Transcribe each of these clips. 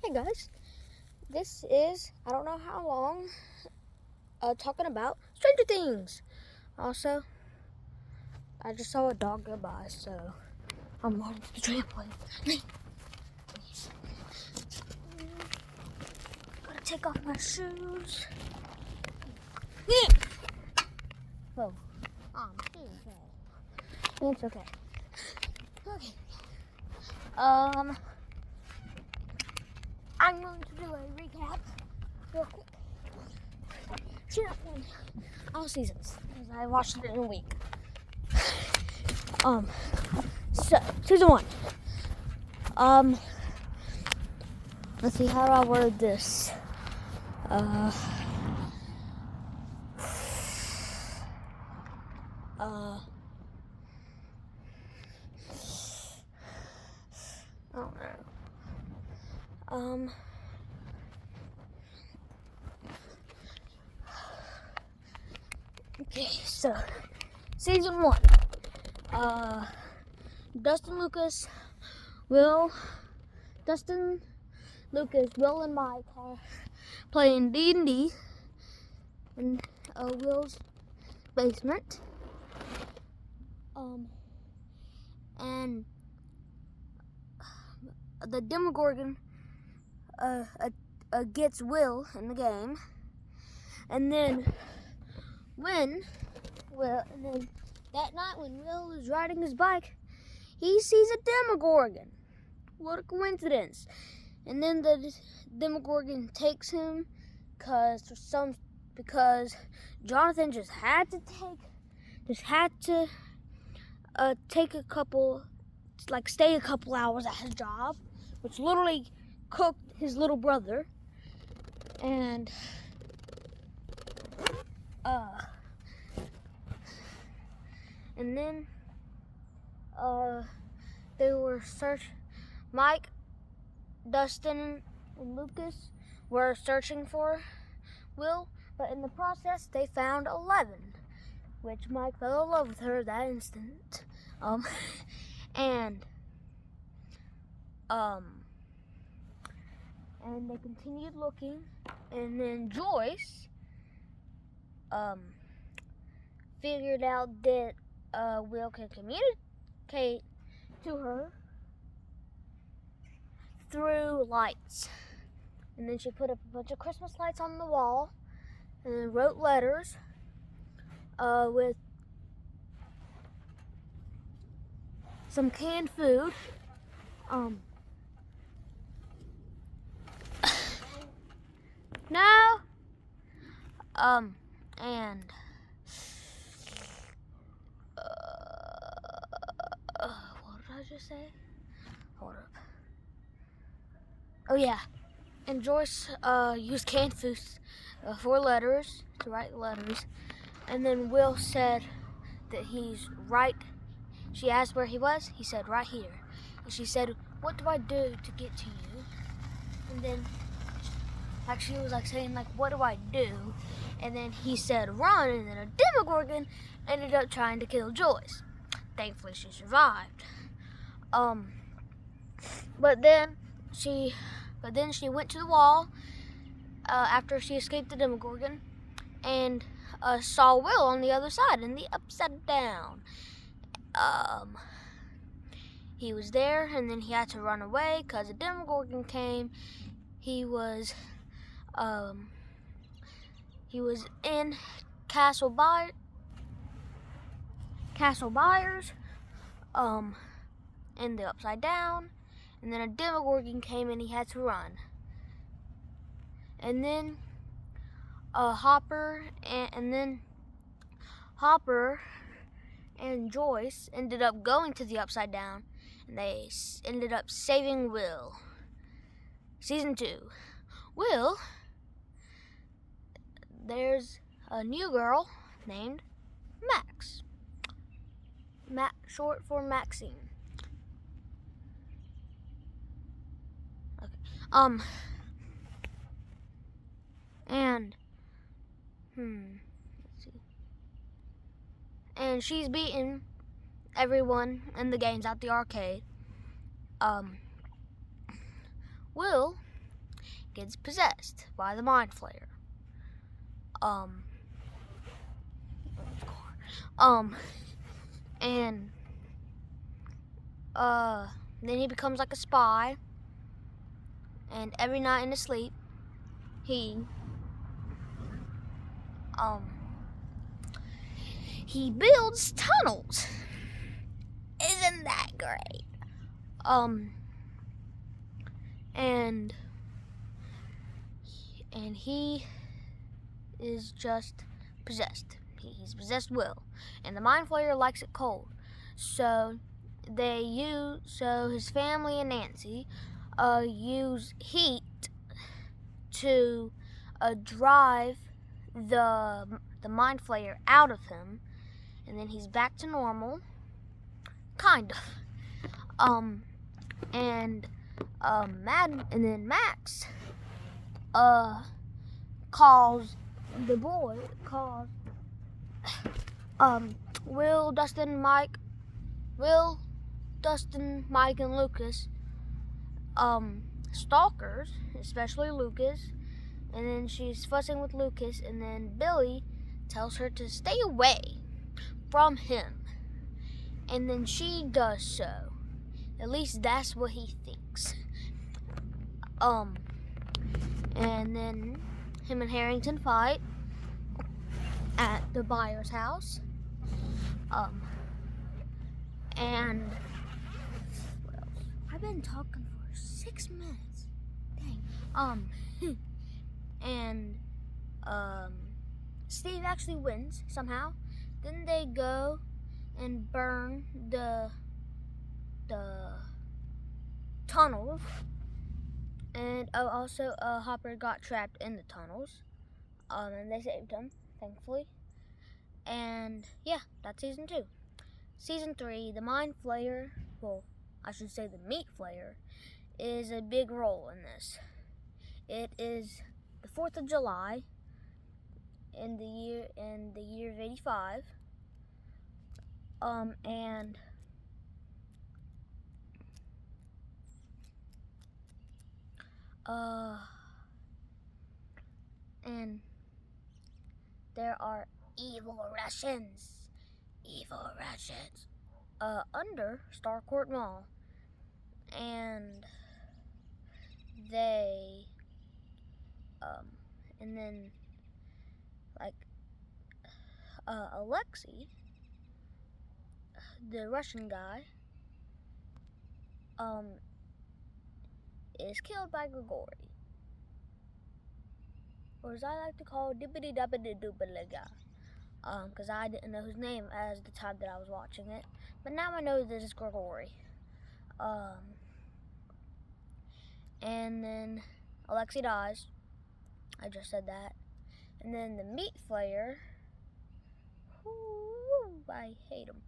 Hey guys, this is, I don't know how long, talking about Stranger Things. Also, I just saw a dog go by, so I'm on the trampoline. Gotta take off my shoes. Whoa, it's okay. Okay. I'm going to do a recap real quick. Trampoline, all seasons, because I watched it in a week. So season 1. Let's see, how do I word this? I don't know. Okay, so season 1. Dustin, Lucas, Will, and Mike are playing D&D in Will's basement. And the Demogorgon gets Will in the game, and then that night when Will is riding his bike, he sees a Demogorgon. What a coincidence! And then the Demogorgon takes him because Jonathan just had to stay a couple hours at his job, which literally cooked his little brother. And then they were Mike, Dustin, and Lucas were searching for Will, but in the process they found 11, which Mike fell in love with her that instant. And they continued looking, and then Joyce figured out that Will can communicate to her through lights. And then she put up a bunch of Christmas lights on the wall and then wrote letters with some canned food. No. And what did I just say? Hold up. Oh yeah. And Joyce used canned foods for letters, to write letters. And then Will said that he's right. She asked where he was. He said right here. And she said, "What do I do to get to you?" And then she was saying what do I do? And then he said run, and then a Demogorgon ended up trying to kill Joyce. Thankfully she survived. But then she went to the wall after she escaped the Demogorgon, and saw Will on the other side in the upside down. He was there, and then he had to run away because the Demogorgon came. He was in Castle Byers, in the upside down, and then a Demogorgon came and he had to run. And then Hopper and Joyce ended up going to the upside down, and they ended up saving Will. Season 2. Will, there's a new girl named Max. Short for Maxine. Okay. Let's see. And she's beaten everyone in the games at the arcade. Will gets possessed by the Mind Flayer. And then he becomes like a spy, and every night in his sleep, he builds tunnels. Isn't that great? And he is just possessed. He's possessed Will, and the Mind Flayer likes it cold. So his family and Nancy use heat to drive the Mind Flayer out of him, and then he's back to normal, kind of. And then Max calls Will, Dustin, Mike, and Lucas stalkers, especially Lucas. And then she's fussing with Lucas, and then Billy tells her to stay away from him. And then she does so. At least that's what he thinks. And then him and Harrington fight at the buyer's house. And what else? I've been talking for 6 minutes. Dang. And Steve actually wins somehow. Then they go and burn the tunnels, and also Hopper got trapped in the tunnels, and they saved him, thankfully. And yeah, that's season 2. Season 3, the Mind Flayer, well, I should say the Meat Flayer, is a big role in this. It is the 4th of July in the year of 85. And there are evil Russians under Starcourt Mall, and they and then Alexei, the Russian guy, is killed by Grigori, or as I like to call Dippity Dappity Doopaliga, because I didn't know his name as the time that I was watching it, but now I know that it's Grigori. And then Alexei dies. I just said that. And then the Meat Flayer, I hate him,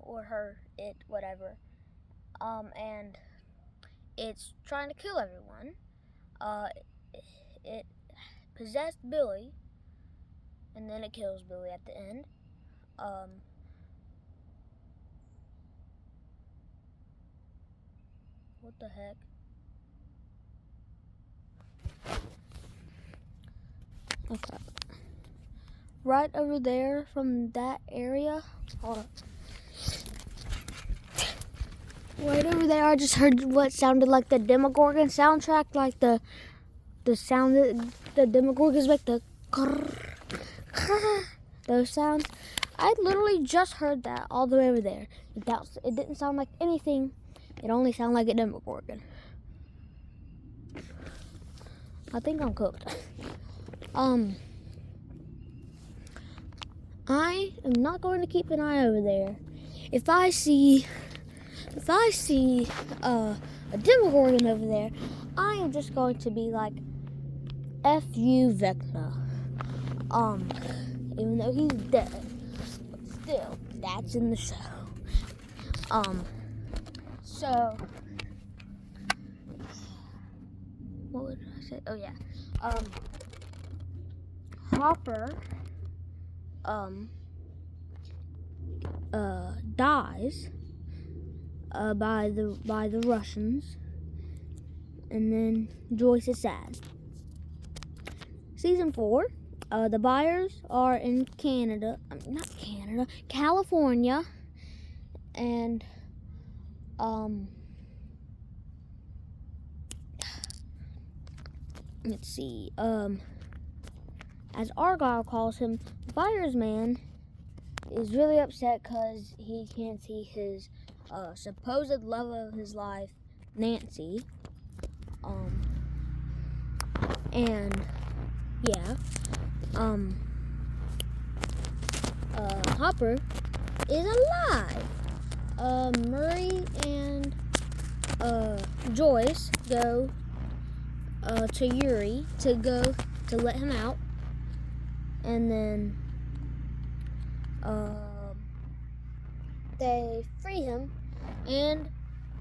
or her, it, whatever, and it's trying to kill everyone. It possessed Billy, and then it kills Billy at the end. What the heck? Okay. Right over there from that area. Hold on. Right over there, I just heard what sounded like the Demogorgon soundtrack, like the sound that the Demogorgons make, those sounds. I literally just heard that all the way over there. It didn't sound like anything. It only sounded like a Demogorgon. I think I'm cooked. I am not going to keep an eye over there. If I see a Demogorgon over there, I am just going to be like, F you, Vecna. Even though he's dead, but still, that's in the show. So, what would I say? Oh yeah, Hopper, dies, by the Russians, and then Joyce is sad. Season 4, the buyers are in California, and let's see, as Argyle calls him, the buyer's man is really upset because he can't see his supposed love of his life, Nancy. And yeah, Hopper is alive. Murray and Joyce go to Yuri to let him out, and then they free him, and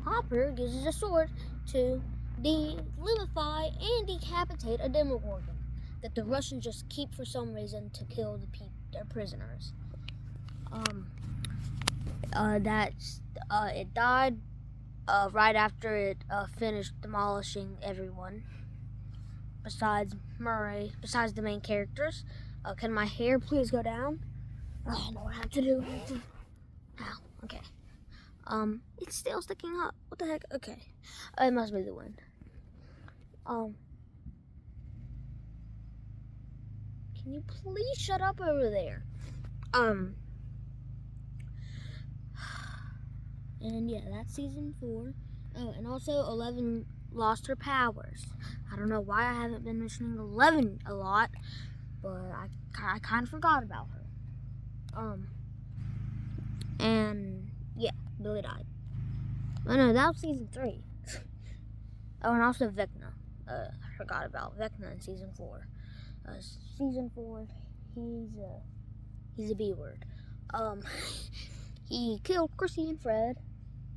Hopper uses a sword to delimify and decapitate a Demogorgon that the Russians just keep for some reason to kill their prisoners. It died right after it finished demolishing everyone. Besides the main characters. Can my hair please go down? Oh, I know what I have to do. Ow, okay. It's still sticking up. What the heck? Okay. It must be the wind. Can you please shut up over there? And yeah, that's season 4. Oh, and also 11 lost her powers. I don't know why I haven't been mentioning 11 a lot, but I kind of forgot about her. And yeah, Billy died. Oh no, that was season 3. Oh, and also Vecna. I forgot about Vecna in season 4. Season 4, he's a B word. He killed Chrissy and Fred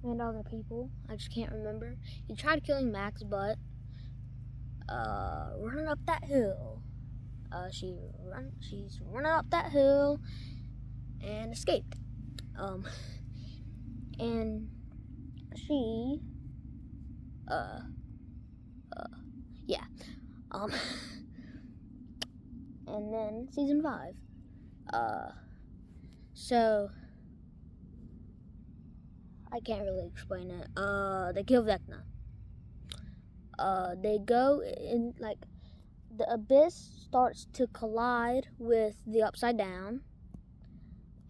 and other people. I just can't remember. He tried killing Max, but running up that hill. She's running up that hill and escaped. And she, yeah. And then season 5. So I can't really explain it. They kill Vecna. They go in, like, the abyss starts to collide with the upside down,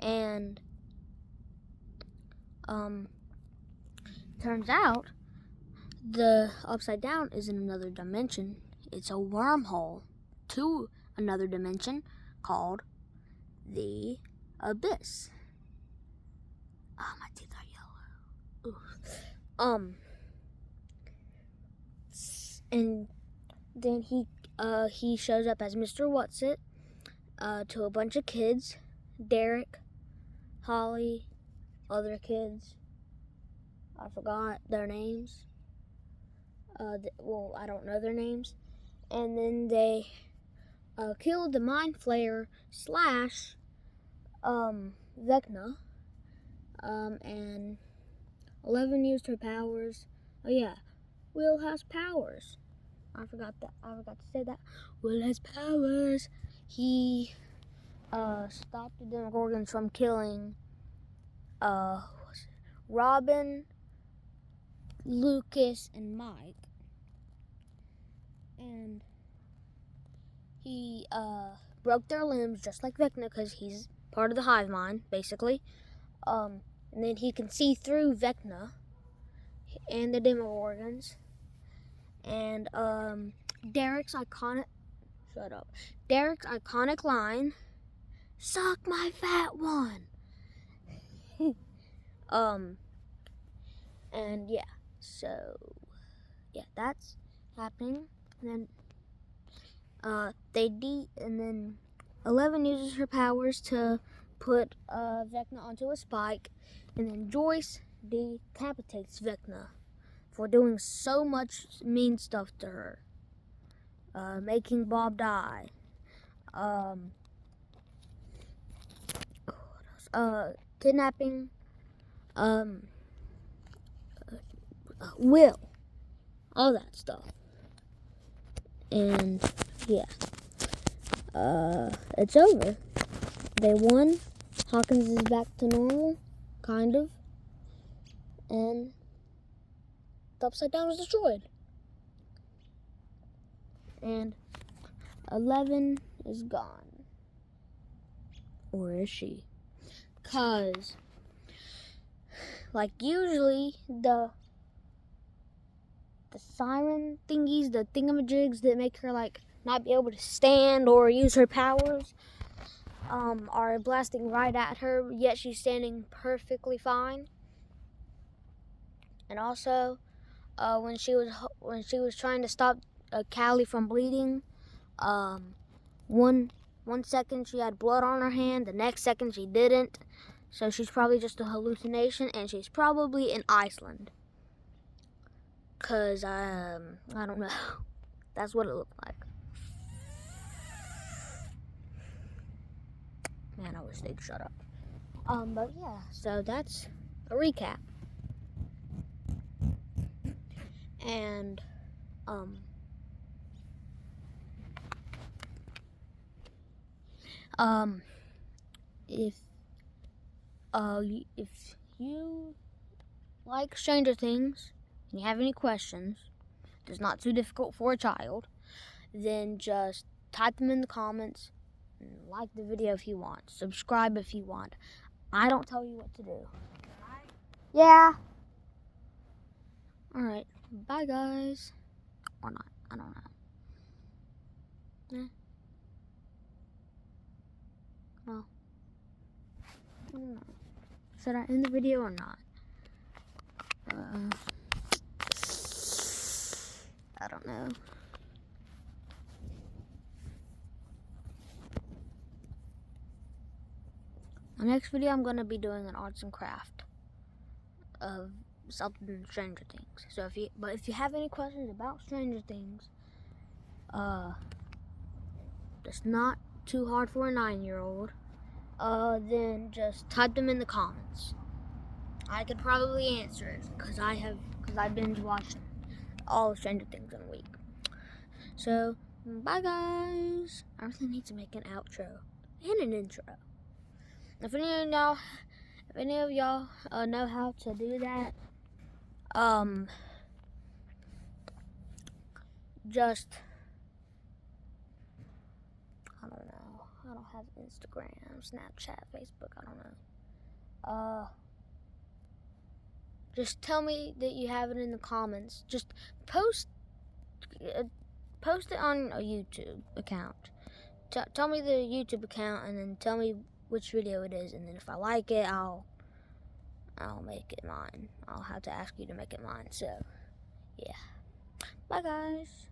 and turns out the upside down is in another dimension. It's a wormhole to another dimension called the abyss. Oh, my teeth are yellow. Ooh. And then he shows up as Mr. Whatsit to a bunch of kids. Derek, Holly, other kids. I forgot their names. I don't know their names. And then they killed the Mind Flayer / Vecna. And 11 used her powers. Oh yeah, Will has powers. I forgot to say that. Will has powers. He stopped the Demogorgons from killing Robin, Lucas, and Mike. And he broke their limbs just like Vecna, because he's part of the hive mind, basically. And then he can see through Vecna and the Demogorgons. And Derek's iconic line, "Suck my fat one." And yeah, so yeah, that's happening. And then and then 11 uses her powers to put Vecna onto a spike, and then Joyce decapitates Vecna for doing so much mean stuff to her, making Bob die, kidnapping Will, all that stuff. And yeah, it's over. They won. Hawkins is back to normal, kind of. And the Upside Down was destroyed. And 11 is gone. Or is she? Cause, like, usually the siren thingies, the thingamajigs that make her, like, not be able to stand or use her powers, are blasting right at her, yet she's standing perfectly fine. And also, when she was trying to stop Callie from bleeding, one second she had blood on her hand, the next second she didn't. So she's probably just a hallucination, and she's probably in Iceland. Cause I don't know. That's what it looked like. Man, I wish they'd shut up. But yeah, so that's a recap. And if you like Stranger Things and you have any questions, it's not too difficult for a child, then just type them in the comments. Like the video if you want. Subscribe if you want. I don't tell you what to do. Yeah. Alright. Bye, guys. Or not. I don't know. Eh. Well. I don't know. Should I end the video or not? I don't know. The next video I'm going to be doing an arts and craft of something Stranger Things. So if you have any questions about Stranger Things, it's not too hard for a 9-year-old, then just type them in the comments. I could probably answer it because I binge watched all of Stranger Things in a week. So bye, guys. I really need to make an outro and an intro. If any of y'all know how to do that, just, I don't know. I don't have Instagram, Snapchat, Facebook. I don't know. Just tell me that you have it in the comments. Just post it on a YouTube account. Tell me the YouTube account, and then tell me which video it is, and then if I like it, I'll make it mine. I'll have to ask you to make it mine. So, yeah. Bye, guys.